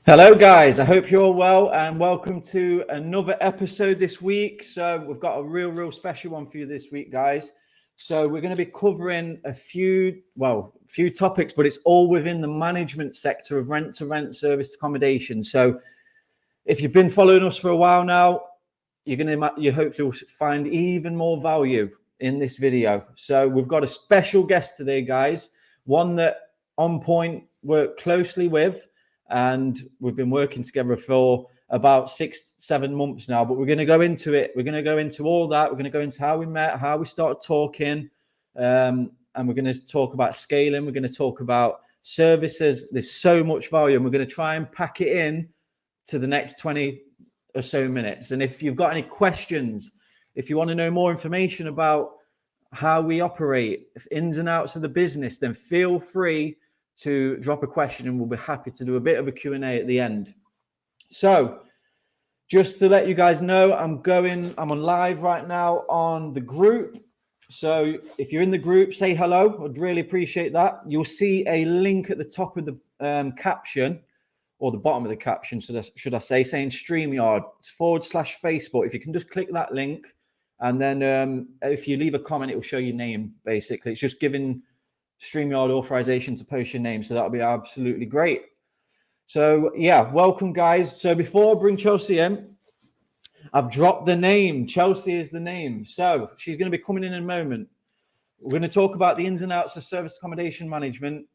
Hello guys, I hope you're all well and welcome to another episode this week. So we've got a real special one for you this week, guys. So we're going to be covering a few topics, but it's all within the management sector of rent-to-rent service accommodation. So if you've been following us for a while now, you hopefully will find even more value in this video. So we've got a special guest today, guys, one that On Point worked closely with, and we've been working together for about 6-7 months now, but we're going to go into it. We're going to go into all that. We're going to go into how we met, how we started talking, and we're going to talk about scaling. We're going to talk about services. There's so much value, and we're going to try and pack it in to the next 20 or so minutes. And if you've got any questions, if you want to know more information about how we operate, ins and outs of the business, then feel free to drop a question and we'll be happy to do a bit of a Q&A at the end. So just to let you guys know, I'm on live right now on the group. So if you're in the group, say hello. I'd really appreciate that. You'll see a link at the top of the caption, or the bottom of the caption, should I say, saying StreamYard /Facebook. If you can just click that link, and then if you leave a comment, it will show your name, basically. It's just giving StreamYard authorization to post your name, so that'll be absolutely great. So yeah, welcome guys. So before I bring Chelsea in, I've dropped the name. Chelsea is the name, so she's going to be coming in a moment. We're going to talk about the ins and outs of service accommodation management,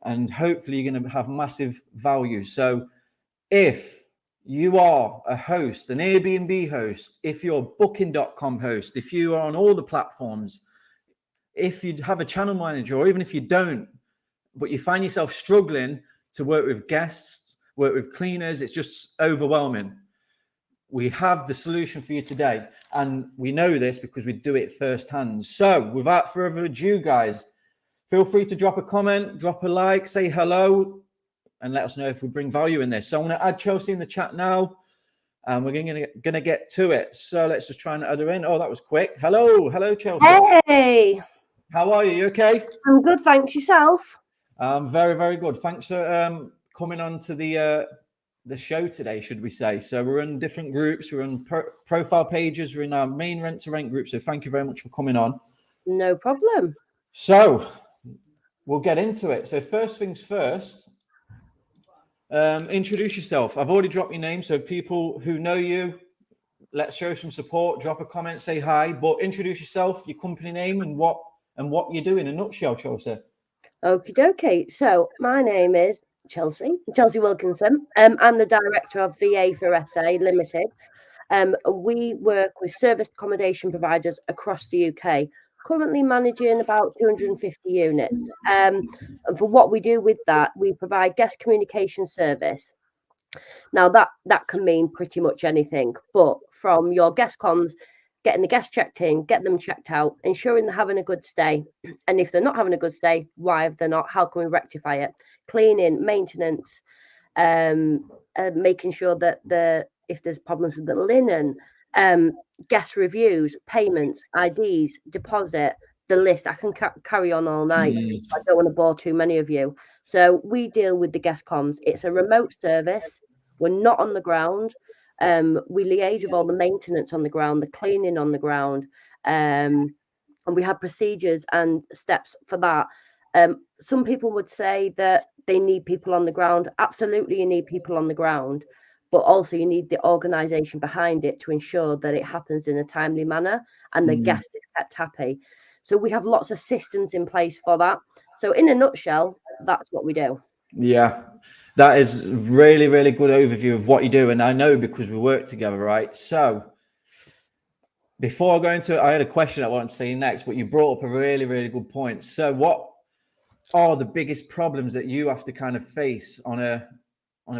and hopefully you're going to have massive value. So if you are a host, an Airbnb host, if you're a booking.com host, if you are on all the platforms, if you have a channel manager, or even if you don't, but you find yourself struggling to work with guests, work with cleaners, it's just overwhelming. We have the solution for you today. And we know this because we do it firsthand. So without further ado, guys, feel free to drop a comment, drop a like, say hello, and let us know if we bring value in this. So I'm going to add Chelsea in the chat now, and we're going to get to it. So let's just try and add her in. Oh, that was quick. Hello, Chelsea. Hey. How are you? You okay? I'm good, thanks. Yourself? Very good. Thanks for coming on to the show today, should we say. So we're in different groups. We're on profile pages. We're in our main rent-to-rent group. So thank you very much for coming on. No problem. So we'll get into it. So first things first, introduce yourself. I've already dropped your name, so people who know you, let's show some support. Drop a comment, say hi, but introduce yourself, your company name, and what you do in a nutshell, Chelsea. Okie dokie. So my name is Chelsea Wilkinson. I'm the director of R2SA Limited. We work with service accommodation providers across the UK, currently managing about 250 units. And for what we do with that, we provide guest communication service. Now that can mean pretty much anything, but from your guest comms, getting the guests checked in, get them checked out, ensuring they're having a good stay. And if they're not having a good stay, why if they're not? How can we rectify it? Cleaning, maintenance, making sure that if there's problems with the linen, guest reviews, payments, IDs, deposit, the list. I can carry on all night. I don't want to bore too many of you. So we deal with the guest comms. It's a remote service. We're not on the ground. We liaise with all the maintenance on the ground, the cleaning on the ground, and we have procedures and steps for that. Some people would say that they need people on the ground. Absolutely, you need people on the ground, but also you need the organisation behind it to ensure that it happens in a timely manner and the guest is kept happy. So we have lots of systems in place for that. So in a nutshell, that's what we do. Yeah. That is really good overview of what you do. And I know because we work together, right? So before I go into it, I had a question I wanted to say next, but you brought up a really good point. So what are the biggest problems that you have to kind of face on a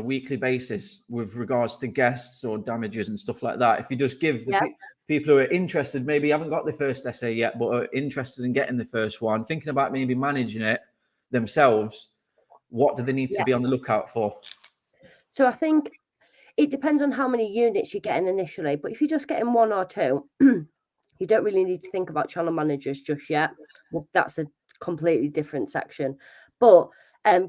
weekly basis with regards to guests or damages and stuff like that? If you just give the people who are interested, maybe haven't got the first SA yet, but are interested in getting the first one, thinking about maybe managing it themselves, what do they need to be on the lookout for? So I think it depends on how many units you're getting initially. But if you're just getting one or two, you don't really need to think about channel managers just yet. Well, that's a completely different section. But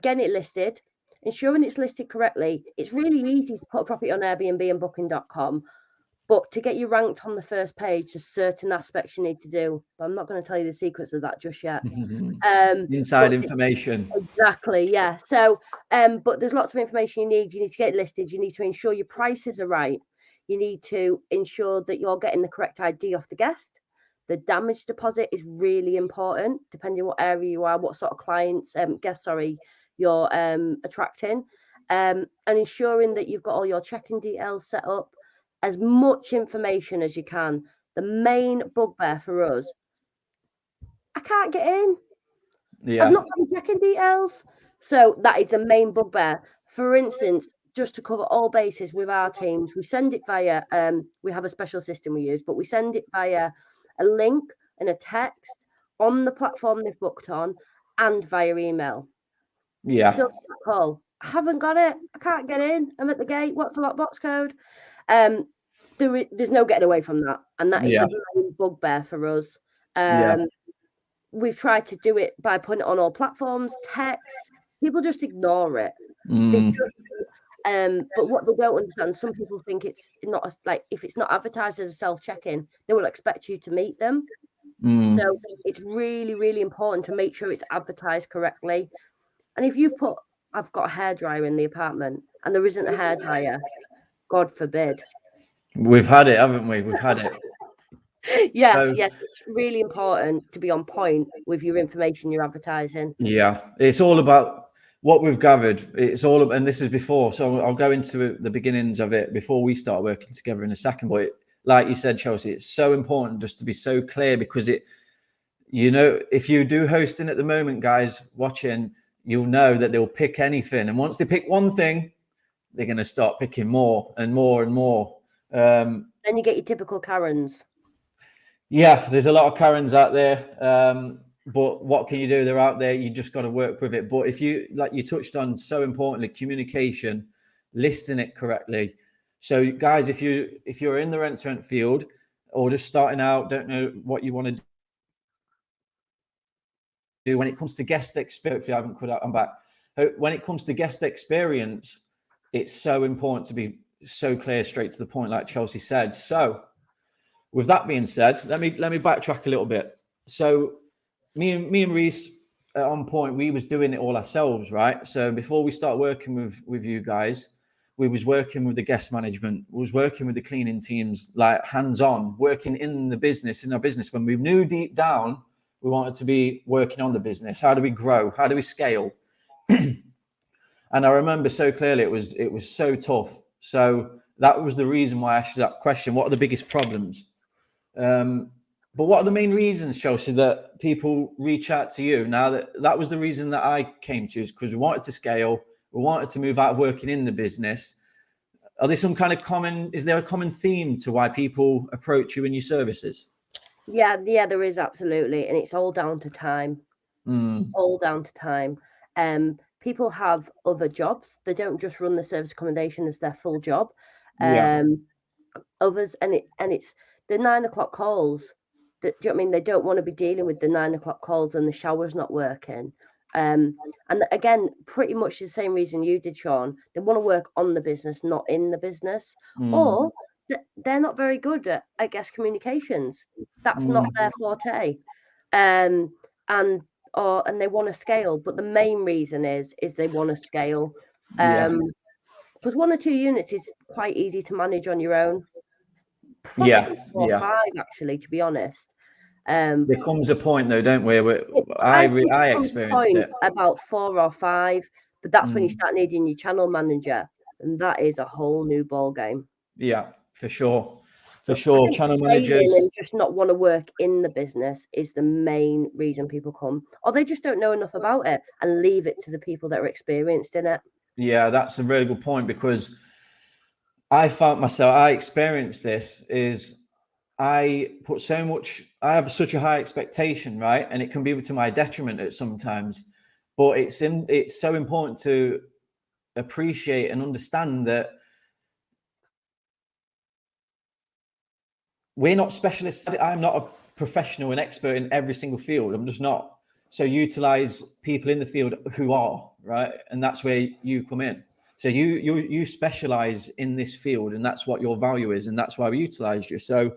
getting it listed, ensuring it's listed correctly. It's really easy to put a property on Airbnb and Booking.com, but to get you ranked on the first page, there's certain aspects you need to do. But I'm not going to tell you the secrets of that just yet. Inside information. Exactly, yeah. So, but there's lots of information you need. You need to get it listed. You need to ensure your prices are right. You need to ensure that you're getting the correct ID off the guest. The damage deposit is really important, depending on what area you are, what sort of clients, you're attracting, and ensuring that you've got all your check-in details set up, as much information as you can. The main bugbear for us, I can't get in. Yeah. I've not got any check-in details. So that is a main bugbear. For instance, just to cover all bases with our teams, we send it via, we have a special system we use, but we send it via a link and a text on the platform they've booked on and via email. Yeah. Still call. I haven't got it. I can't get in. I'm at the gate. What's the lockbox code? There's no getting away from that. And that is the main bugbear for us. We've tried to do it by putting it on all platforms, text. People just ignore it. But what they don't understand, some people think it's not like, if it's not advertised as a self-check-in, they will expect you to meet them. So it's really, really important to make sure it's advertised correctly. And if you've put, I've got a hairdryer in the apartment and there isn't a hairdryer, God forbid. We've had it, haven't we? We've had it. Yes, it's really important to be on point with your information you're advertising. Yeah, it's all about what we've gathered. It's all about, and this is before, so I'll go into the beginnings of it before we start working together in a second. But like you said, Chelsea, it's so important just to be so clear, because if you do hosting at the moment, guys watching, you'll know that they'll pick anything, and once they pick one thing, they're going to start picking more and more and more. Then you get your typical Karens. Yeah, there's a lot of Karens out there, but what can you do? They're out there. You just got to work with it. But if you, like you touched on, so importantly, communication, listing it correctly. So, guys, if you're in the rent-to-rent field or just starting out, don't know what you want to do when it comes to guest experience. If you haven't cut out, I'm back. When it comes to guest experience, it's so important to be so clear, straight to the point, like Chelsea said. So, with that being said, let me backtrack a little bit. So me and Reese on point, we was doing it all ourselves, right? So before we start working with you guys, we was working with the guest management, we was working with the cleaning teams, like hands-on, working in our business. When we knew deep down we wanted to be working on the business. How do we grow? How do we scale? And I remember so clearly it was so tough. So that was the reason why I asked you that question. What are the biggest problems? But what are the main reasons, Chelsea, that people reach out to you? Now that was the reason that I came to, is because we wanted to scale, we wanted to move out of working in the business. Are there some kind of is there a common theme to why people approach you in your services? Yeah, there is, absolutely. And it's all down to time. All down to time. People have other jobs. They don't just run the service accommodation as their full job. Others, and it's the 9 o'clock calls. Do you know what I mean? They don't want to be dealing with the 9 o'clock calls and the shower's not working. And again, pretty much the same reason you did, Sean. They want to work on the business, not in the business. Or they're not very good at guest communications. That's not their forte. And they want to scale. But the main reason is they want to scale. Because 1 or 2 units is quite easy to manage on your own. Probably 4 or 5, actually, to be honest. There comes a point, though, don't we? I experienced it about 4 or 5, but that's when you start needing your channel manager, and that is a whole new ball game. Yeah, for sure. Channel managers and just not want to work in the business is the main reason people come, or they just don't know enough about it and leave it to the people that are experienced in it. Yeah, that's a really good point, because I found myself, I experienced this, is I have such a high expectation, right? And it can be to my detriment at sometimes, but it's so important to appreciate and understand that we're not specialists. I'm not a professional and expert in every single field. I'm just not. So utilize people in the field who are, right? And that's where you come in. So you specialize in this field, and that's what your value is, and that's why we utilized you. So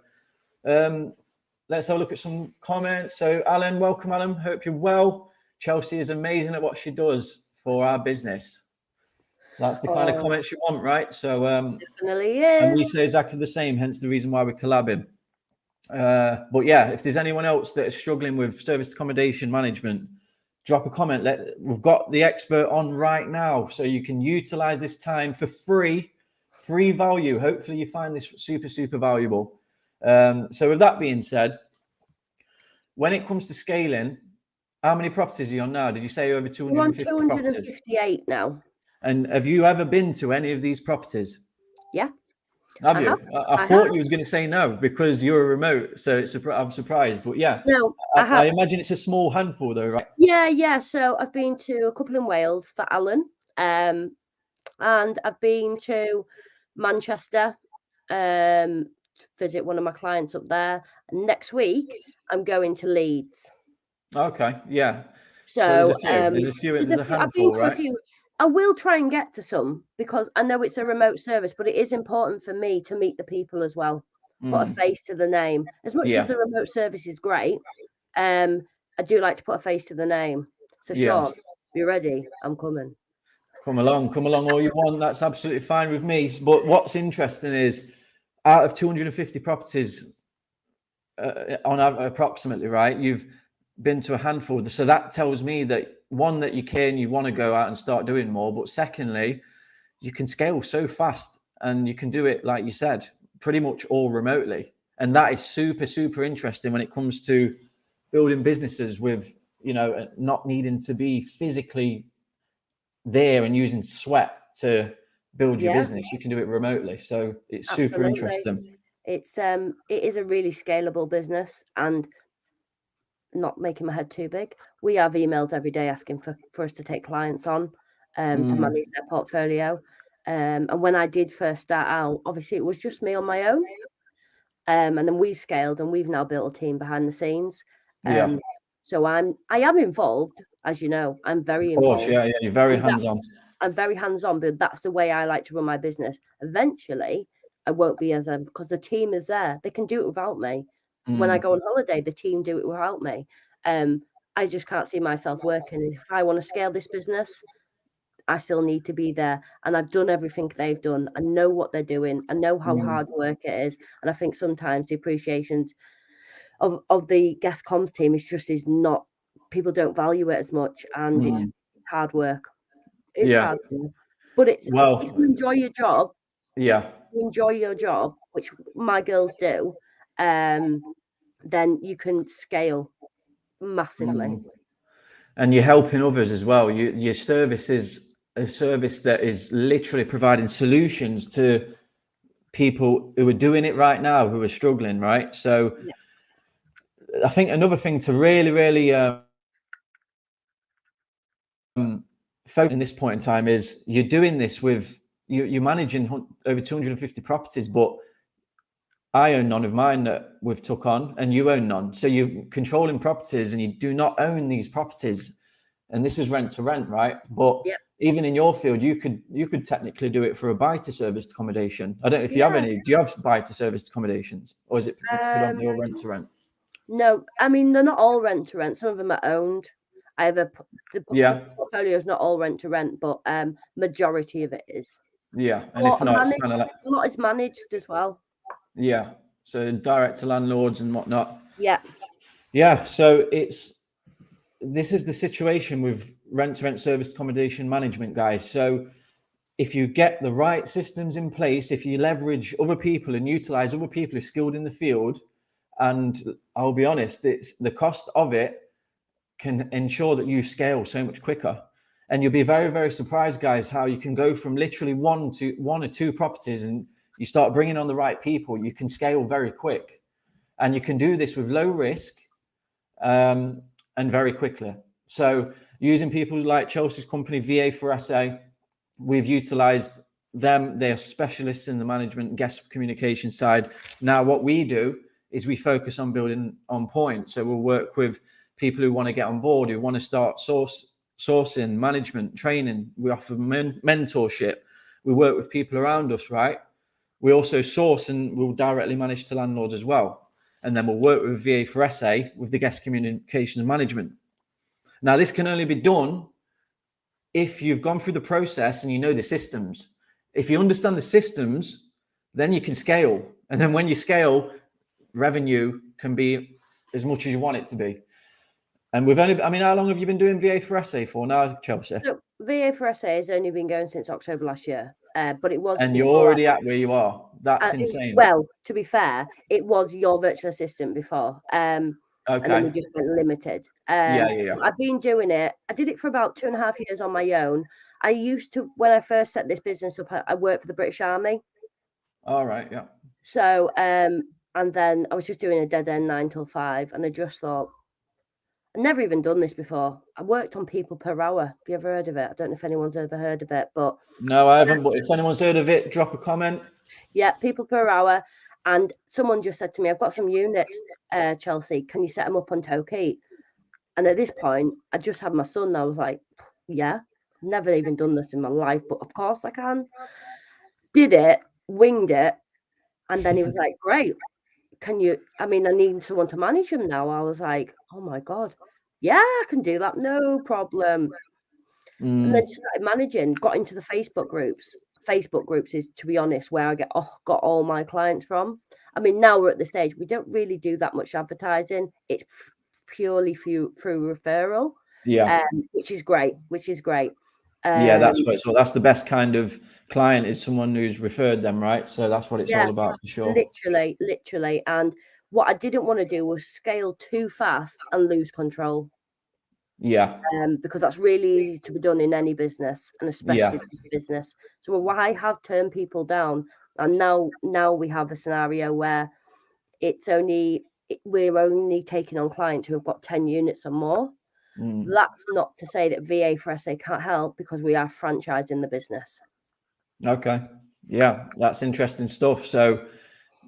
let's have a look at some comments. So Alan, welcome Alan, hope you're well. Chelsea is amazing at what she does for our business. That's the kind of comments you want, right? So definitely is. And we say exactly the same, hence the reason why we're collabing. But yeah, if there's anyone else that is struggling with service accommodation management, drop a comment. We've got the expert on right now, so you can utilize this time for free value. Hopefully you find this super valuable. So with that being said, when it comes to scaling, how many properties are you on now? Did you say over 250 We're on 258 properties now. And have you ever been to any of these properties? Yeah. Have you? I thought you was going to say no because you're remote, so I'm surprised. But yeah, no, I imagine it's a small handful though, right? Yeah. So I've been to a couple in Wales for Alan, and I've been to Manchester, visit one of my clients up there. And next week I'm going to Leeds. Okay, yeah. So there's a handful, I've been to right? a few. I will try and get to some because I know it's a remote service, but it is important for me to meet the people as well. Put a face to the name. As much as the remote service is great, I do like to put a face to the name. So Sean, be ready. I'm coming. Come along all you want. That's absolutely fine with me. But what's interesting is out of 250 properties on approximately, right, you've been to a handful. So that tells me that one, that you want to go out and start doing more, but secondly, you can scale so fast and you can do it, like you said, pretty much all remotely. And that is super interesting when it comes to building businesses with, not needing to be physically there and using sweat to build your business. You can do it remotely. So it's super interesting. It is a really scalable business, and not making my head too big. We have emails every day asking for us to take clients on to manage their portfolio. And when I did first start out, obviously it was just me on my own. And then we scaled and we've now built a team behind the scenes. So I am involved, as you know. I'm very involved. Yeah, you're very hands-on. I'm very hands-on, but that's the way I like to run my business. Eventually, I won't be because the team is there. They can do it without me. When I go on holiday, the team do it without me. I just can't see myself working. If I want to scale this business, I still need to be there. And I've done everything they've done. I know what they're doing. I know how hard work it is. And I think sometimes the appreciations of the guest comms team is not, people don't value it as much. And it's hard work. It's hard work. But if you enjoy your job, which my girls do, then you can scale massively. And you're helping others as well. Your service is a service that is literally providing solutions to people who are doing it right now, who are struggling, right? So I think another thing to really focus in this point in time is you're doing this with, you're managing over 250 properties, but I own none of mine that we've took on, and you own none. So you're controlling properties and you do not own these properties. And this is rent to rent, right? But even in your field, you could technically do it for a buy to service accommodation. I don't know if you have any. Do you have buy to service accommodations, or is it predominantly all rent to rent? No, I mean, they're not all rent to rent. Some of them are owned. The portfolio is not all rent to rent, but majority of it is. Yeah, and if not, it's kind of like a lot is managed as well. Yeah, so direct to landlords and whatnot. Yeah. So this is the situation with rent-to-rent service accommodation management, guys. So if you get the right systems in place, if you leverage other people and utilize other people who are skilled in the field, and I'll be honest, it's the cost of it can ensure that you scale so much quicker. And you'll be very surprised, guys, how you can go from literally one or two properties, and you start bringing on the right people, you can scale very quick. And you can do this with low risk and very quickly. So using people like Chelsea's company, R2SA, we've utilized them. They're specialists in the management and guest communication side. Now, what we do is we focus on building on point. So we'll work with people who want to get on board, who want to start sourcing, management, training. We offer mentorship. We work with people around us, right? We also source and we'll directly manage to landlords as well. And then we'll work with VA4SA with the guest communications management. Now, this can only be done if you've gone through the process and you know the systems. If you understand the systems, then you can scale. And then when you scale, revenue can be as much as you want it to be. And we've only, I mean, how long have you been doing VA4SA for now, Chelsea? So VA4SA has only been going since October last year. But it was. And you're already at where you are. That's insane. Well, to be fair, it was your virtual assistant before. And then we just went limited. Yeah. I've been doing it. I did it for about 2.5 years on my own. I used to, when I first set this business up, I worked for the British Army. All right, yeah. So, and then I was just doing a dead end 9 till 5, and I just thought, I've never even done this before. I worked on people per hour. Have you ever heard of it? I don't know if anyone's ever heard of it, but no, I haven't. But if anyone's heard of it, drop a comment. Yeah, people per hour. And someone just said to me, I've got some units, Chelsea. Can you set them up on Tokeet? And at this point, I just had my son. I was like, yeah, never even done this in my life, but of course I can. Did it, winged it. And then he was like, great. Can you, I need someone to manage them now. I was like, oh my God. Yeah, I can do that. No problem. And then just started managing, got into the Facebook groups. Facebook groups is, to be honest, where I got all my clients from. Now we're at the stage, we don't really do that much advertising. It's purely through referral. Yeah. Which is great. Yeah, that's right. So that's the best kind of client, is someone who's referred them, right? So that's what it's all about, for sure. Literally. And what I didn't want to do was scale too fast and lose control. Yeah. Because that's really easy to be done in any business, and especially this business. So I have turned people down, and now we have a scenario where we're only taking on clients who have got 10 units or more. That's not to say that VA4SA can't help, because we are franchising the business. Okay. Yeah, that's interesting stuff. So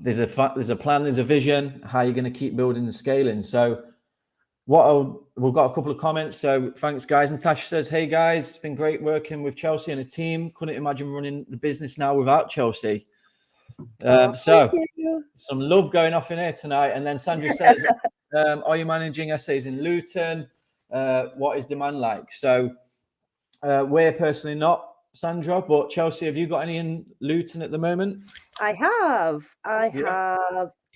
there's a plan, there's a vision, how you're going to keep building and scaling. So we've got a couple of comments. So thanks, guys. Natasha says, hey guys, it's been great working with Chelsea and a team. Couldn't imagine running the business now without Chelsea. So some love going off in here tonight. And then Sandra says, are you managing essays in Luton? What is demand like? So we're personally not, Sandra, but Chelsea, have you got any in Luton at the moment? I have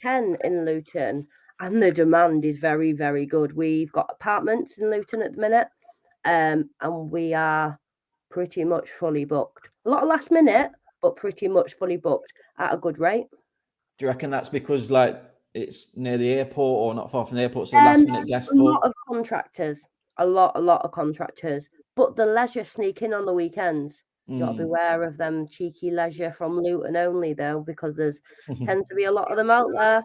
10 in Luton, and the demand is very, very good. We've got apartments in Luton at the minute, and we are pretty much fully booked. A lot of last minute, but pretty much fully booked at a good rate. Do you reckon that's because it's near the airport or not far from the airport, so last minute guest book? A lot of contractors, but the leisure sneak in on the weekends. You got to beware of them cheeky leisure from Luton only, though, because there's tends to be a lot of them out there.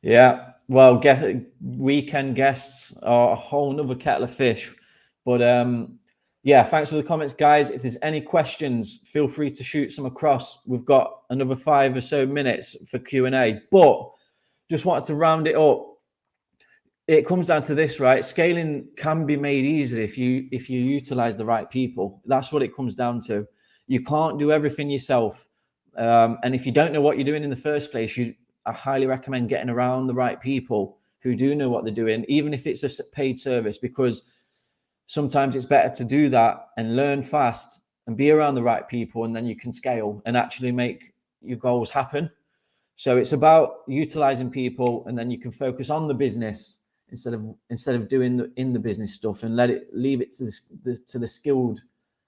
Yeah, well, weekend guests are a whole nother kettle of fish. But yeah, thanks for the comments, guys. If there's any questions, feel free to shoot some across. We've got another 5 or so minutes for Q&A, but just wanted to round it up. It comes down to this, right? Scaling can be made easy if you utilize the right people. That's what it comes down to. You can't do everything yourself. And if you don't know what you're doing in the first place, I highly recommend getting around the right people who do know what they're doing, even if it's a paid service, because sometimes it's better to do that and learn fast and be around the right people, and then you can scale and actually make your goals happen. So it's about utilizing people, and then you can focus on the business instead of doing the business stuff, and leave it to the skilled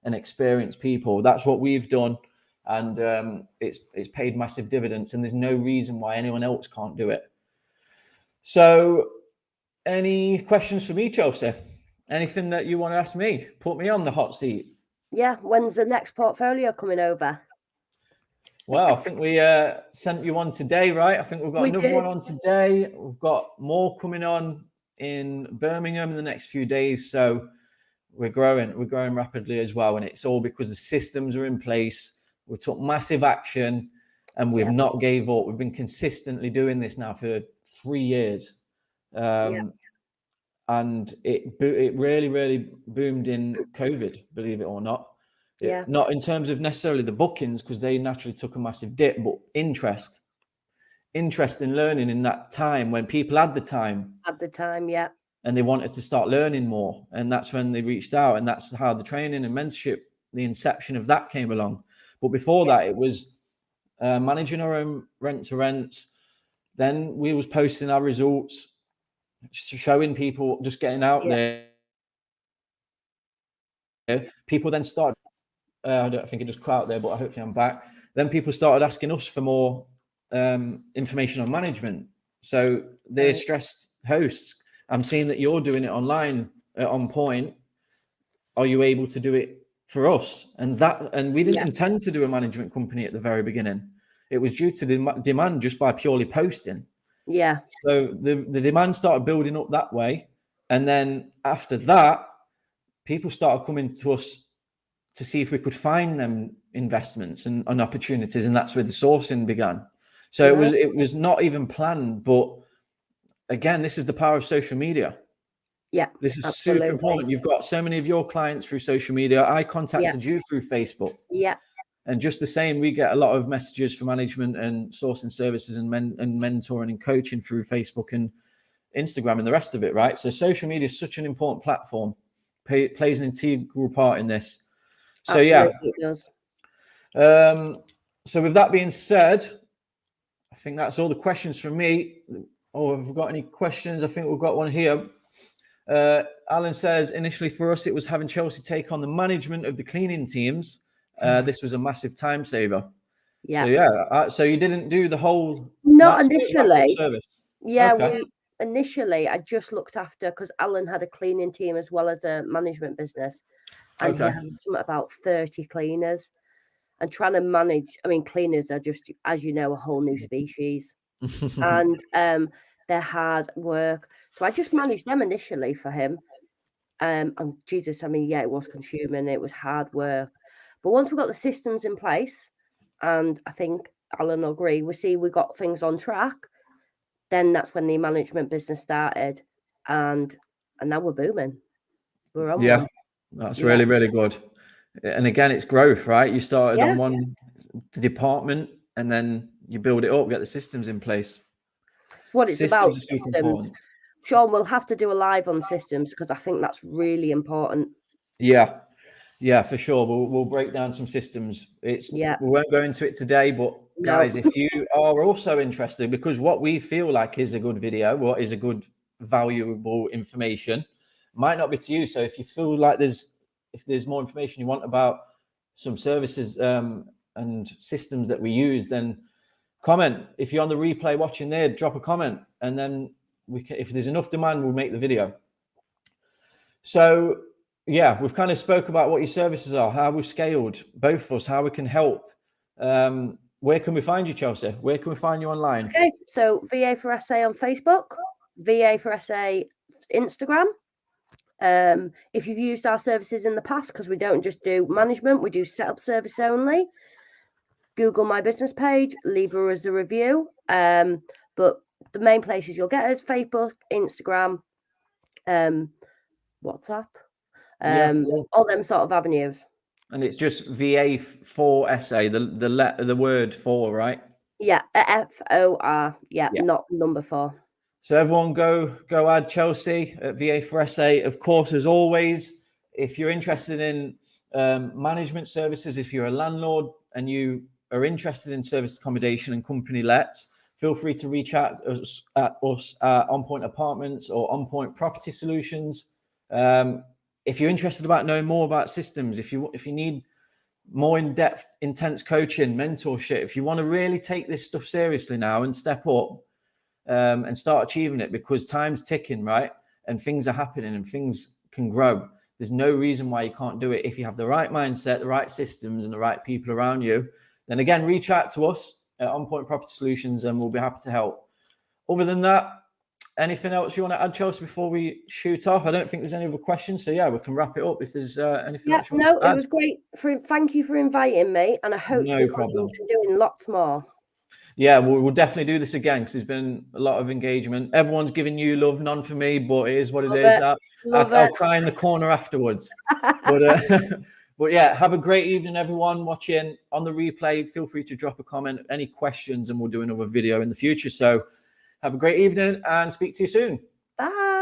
and experienced people. That's what we've done, and it's paid massive dividends, and there's no reason why anyone else can't do it. So any questions for me, Chelsea? Anything that you want to ask me? Put me on the hot seat. Yeah, when's the next portfolio coming over? Well, I think we sent you one today, right? I think we've got another one on today. We've got more coming on in Birmingham in the next few days. So we're growing rapidly as well. And it's all because the systems are in place. We took massive action and we've not gave up. We've been consistently doing this now for 3 years. and it really boomed in COVID, believe it or not. Yeah. Not in terms of necessarily the bookings, because they naturally took a massive dip, but interest in learning in that time when people had the time. At the time, yeah. And they wanted to start learning more. And that's when they reached out. And that's how the training and mentorship, the inception of that came along. But before that, it was managing our own rent to rent. Then we was posting our results, showing people, just getting out there. People then started, I don't think it just cut out there, but hopefully I'm back. Then people started asking us for more information on management. So they're stressed hosts. I'm seeing that you're doing it online On Point. Are you able to do it for us? And we didn't intend to do a management company at the very beginning. It was due to the demand just by purely posting. Yeah. So the demand started building up that way. And then after that, people started coming to us to see if we could find them investments and opportunities. And that's where the sourcing began. So it was not even planned, but again, this is the power of social media. Yeah, this is super important. You've got so many of your clients through social media. I contacted you through Facebook. Yeah. And just the same, we get a lot of messages for management and sourcing services and mentoring and coaching through Facebook and Instagram and the rest of it, right? So social media is such an important platform, plays an integral part in this. So absolutely, it does. So with that being said, I think that's all the questions from me. Oh, have we got any questions? I think we've got one here. Alan says, initially for us, it was having Chelsea take on the management of the cleaning teams. This was a massive time saver. Yeah. So you didn't do the whole. Not initially. Service. Yeah, initially I just looked after, because Alan had a cleaning team as well as a management business, and he had something about 30 cleaners. And trying to manage, I mean, cleaners are just, as you know, a whole new species. And they're hard work. So I just managed them initially for him. And Jesus, I mean, it was consuming. It was hard work. But once we got the systems in place, and I think Alan will agree, we got things on track, then that's when the management business started. And now we're booming. We're on one. That's really, really good. And again, it's growth, right? You started on one department and then you build it up, get the systems in place. It's what it's about. Systems. Sean, we'll have to do a live on systems, because I think that's really important. Yeah, for sure. We'll break down some systems. We won't go into it today, but guys, if you are also interested, because what we feel like is a good video, what is a good valuable information, might not be to you. So if you feel like if there's more information you want about some services and systems that we use, then comment. If you're on the replay watching there, drop a comment, and then if there's enough demand, we'll make the video. So we've kind of spoke about what your services are, how we've scaled, both of us, how we can help. Where can we find you, Chelsea? Where can we find you online? Okay, so VA for SA on Facebook, VA for SA Instagram. If you've used our services in the past, because we don't just do management, we do setup service only, Google my business page, leave us a review. But the main places you'll get is Facebook, Instagram, WhatsApp, all them sort of avenues. And it's just VA for SA, the word for, right? Yeah, FOR. Yeah, not number 4. So everyone go add Chelsea at VA for SA. Of course, as always, if you're interested in management services, if you're a landlord and you are interested in service accommodation and company lets, feel free to reach out to us at On Point Apartments or On Point Property Solutions. If you're interested about knowing more about systems, if you need more in-depth, intense coaching, mentorship, if you want to really take this stuff seriously now and step up, and start achieving it, because time's ticking, right? And things are happening and things can grow. There's no reason why you can't do it if you have the right mindset, the right systems, and the right people around you. Then again, reach out to us at On Point Property Solutions and we'll be happy to help. Other than that, anything else you want to add, Chelsea, before we shoot off? I don't think there's any other questions. So we can wrap it up if there's anything else you want to add. It was great. Thank you for inviting me, and I hope you're doing lots more. Yeah, we'll definitely do this again because there's been a lot of engagement. Everyone's giving you love, none for me, but it is what it is. I'll cry in the corner afterwards. But yeah, have a great evening, everyone watching on the replay. Feel free to drop a comment, any questions, and we'll do another video in the future. So have a great evening and speak to you soon. Bye.